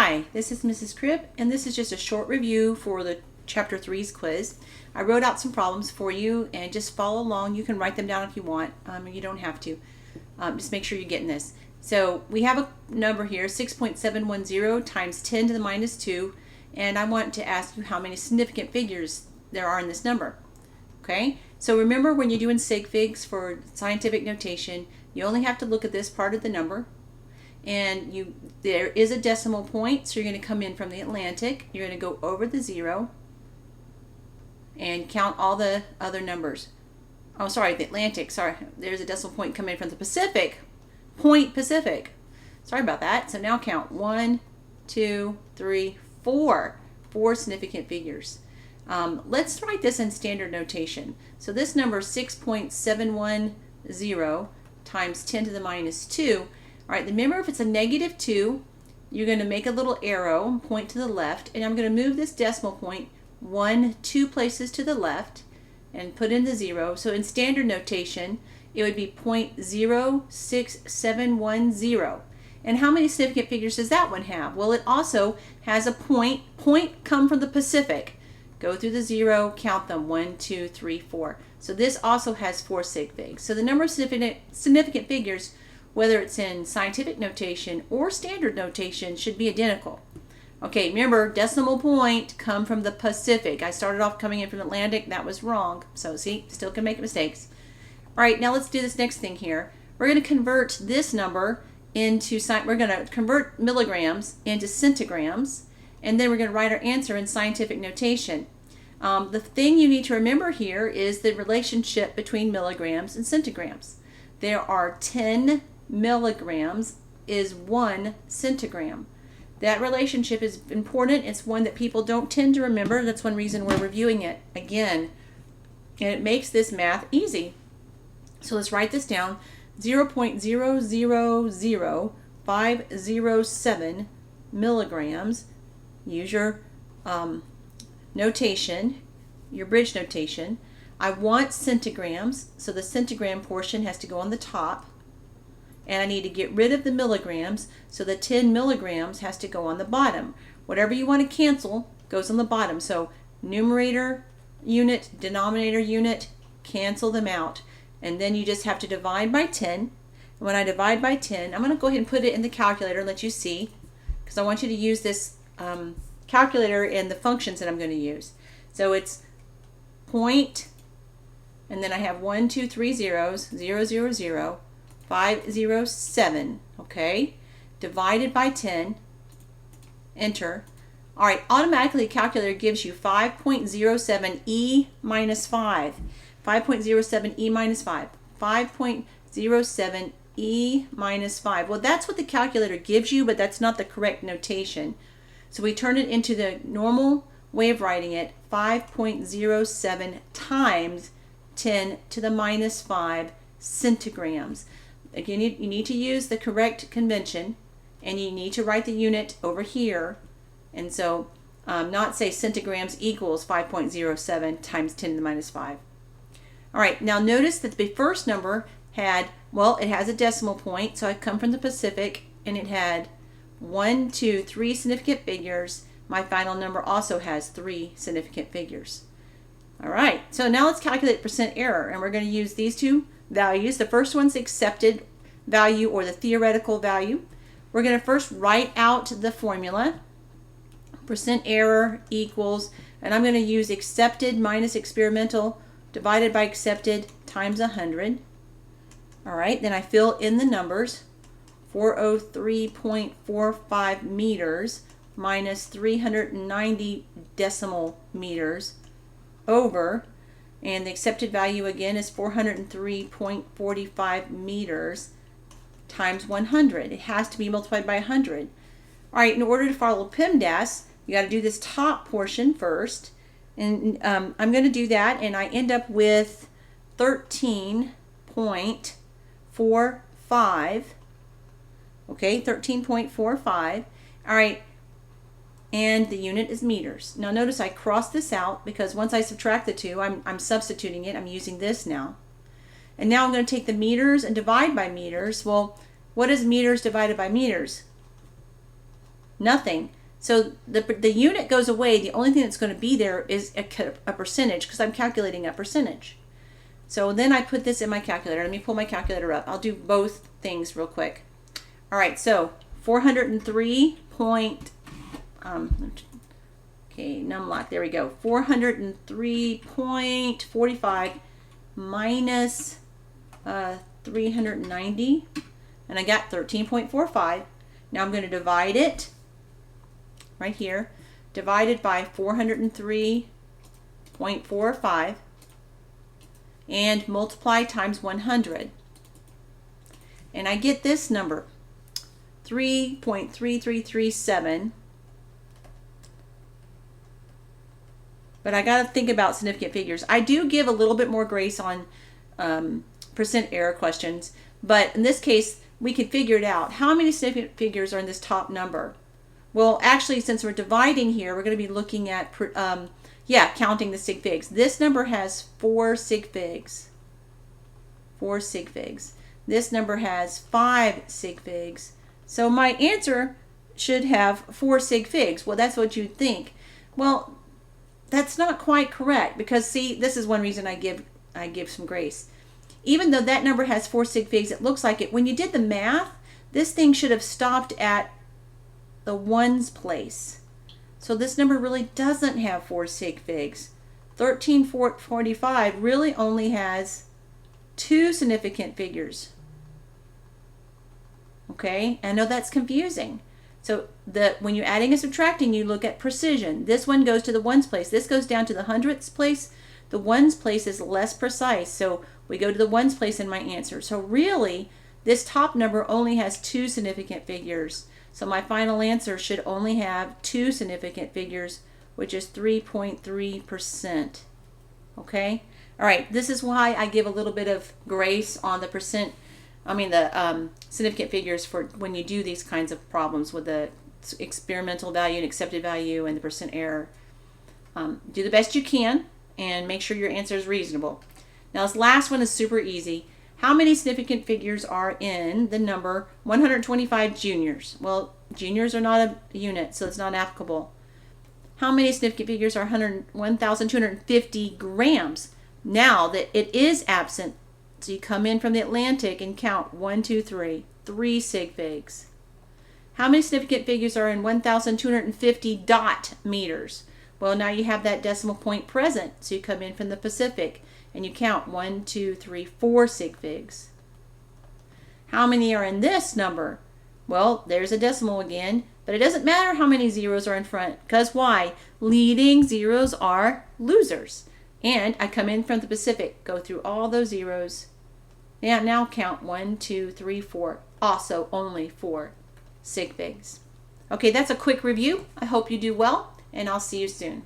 Hi, this is Mrs. Cribb, and this is just a short review for the Chapter 3's quiz. I wrote out some problems for you, and just follow along. You can write them down if you want, you don't have to. Just make sure you're getting this. So we have a number here, 6.710 times 10 to the minus 2, and I want to ask you how many significant figures there are in this number. Okay, so remember when you're doing sig figs for scientific notation, you only have to look at this part of the number. And there is a decimal point, so you're going to come in from the Atlantic. You're going to go over the 0 and count all the other numbers. Oh, sorry, the Atlantic. Sorry, there's a decimal point coming in from the Pacific. Point Pacific. Sorry about that. So now count 1, 2, 3, 4. 4 significant figures. Let's write this in standard notation. So this number 6.710 times 10 to the minus 2. All right, remember if it's a negative 2, you're going to make a little arrow, point to the left, and I'm going to move this decimal point 2 places to the left and put in the 0. So in standard notation, it would be 0.06710. And how many significant figures does that one have? Well, it also has a point. Point come from the Pacific. Go through the 0, count them, 1, 2, 3, 4. So this also has 4 sig figs. So the number of significant figures, whether it's in scientific notation or standard notation, should be identical. Okay, remember, decimal point come from the Pacific. I started off coming in from Atlantic. That was wrong. So see, still can make mistakes. All right, now let's do this next thing here. We're going to convert this number into, we're going to convert milligrams into centigrams, and then we're going to write our answer in scientific notation. The thing you need to remember here is the relationship between milligrams and centigrams. There are 10 milligrams is 1 centigram. That relationship is important. It's one that people don't tend to remember. That's one reason we're reviewing it again. And it makes this math easy. So let's write this down. 0.000507 milligrams. Use your notation, your bridge notation. I want centigrams, so the centigram portion has to go on the top. And I need to get rid of the milligrams, so the 10 milligrams has to go on the bottom. Whatever you want to cancel goes on the bottom. So numerator unit, denominator unit, cancel them out. And then you just have to divide by 10. And when I divide by 10, I'm going to go ahead and put it in the calculator and let you see, because I want you to use this calculator and the functions that I'm going to use. So it's point, and then I have 1, 2, 3 zeros, 0, 0, 0. 507, okay, divided by 10, enter. All right, automatically the calculator gives you 5.07 e minus 5, 5.07 e minus 5, 5.07 e minus 5. Well, that's what the calculator gives you, but that's not the correct notation. So we turn it into the normal way of writing it, 5.07 times 10 to the minus 5 centigrams. Again, you need to use the correct convention, and you need to write the unit over here. And so not say centigrams equals 5.07 times 10 to the minus 5. All right, now notice that the first number had, well, it has a decimal point, so I come from the Pacific, and it had 1, 2, 3 significant figures. My final number also has 3 significant figures. All right, so now let's calculate percent error, and we're going to use these two values. The first one's the accepted value or the theoretical value. We're going to first write out the formula. Percent error equals, and I'm going to use accepted minus experimental divided by accepted times 100. All right, then I fill in the numbers. 403.45 meters minus 390 decimal meters over, and the accepted value again is 403.45 meters times 100. It has to be multiplied by 100. All right, in order to follow PEMDAS, you got to do this top portion first. And I'm going to do that, and I end up with 13.45. Okay, 13.45. All right, and the unit is meters. Now notice I cross this out because once I subtract the two, I'm substituting it. I'm using this now. And now I'm going to take the meters and divide by meters. Well, what is meters divided by meters? Nothing. So the unit goes away. The only thing that's going to be there is a percentage because I'm calculating a percentage. So then I put this in my calculator. Let me pull my calculator up. I'll do both things real quick. All right, so 403 point, okay, numlock, there we go. 403.45 minus 390, and I got 13.45. Now I'm going to divide it right here, divided by 403.45, and multiply times 100. And I get this number, 3.3337. But I got to think about significant figures. I do give a little bit more grace on percent error questions, but in this case, we can figure it out. How many significant figures are in this top number? Well, actually, since we're dividing here, we're going to be looking at, counting the sig figs. This number has 4 sig figs. 4 sig figs. This number has 5 sig figs. So my answer should have 4 sig figs. Well, that's what you'd think. Well, that's not quite correct because, see, this is one reason I give some grace. Even though that number has 4 sig figs, it looks like it. When you did the math, this thing should have stopped at the ones place. So this number really doesn't have 4 sig figs. 1345 really only has 2 significant figures. Okay, I know that's confusing. So when you're adding and subtracting, you look at precision. This one goes to the ones place. This goes down to the hundredths place. The ones place is less precise, so we go to the ones place in my answer. So really, this top number only has 2 significant figures. So my final answer should only have 2 significant figures, which is 3.3%. Okay? All right, this is why I give a little bit of grace on the significant figures for when you do these kinds of problems with the experimental value and accepted value and the percent error. Do the best you can and make sure your answer is reasonable. Now this last one is super easy. How many significant figures are in the number 125 juniors? Well, juniors are not a unit, so it's not applicable. How many significant figures are 1,250 grams? Now that it is absent, so you come in from the Atlantic and count 1, 2, 3, 3 sig figs. How many significant figures are in 1,250 dot meters? Well, now you have that decimal point present, so you come in from the Pacific and you count 1, 2, 3, 4 sig figs. How many are in this number? Well, there's a decimal again, but it doesn't matter how many zeros are in front, because why? Leading zeros are losers. And I come in from the Pacific, go through all those zeros, and now count 1, 2, 3, 4. Also only 4 sig figs. Okay, that's a quick review. I hope you do well, and I'll see you soon.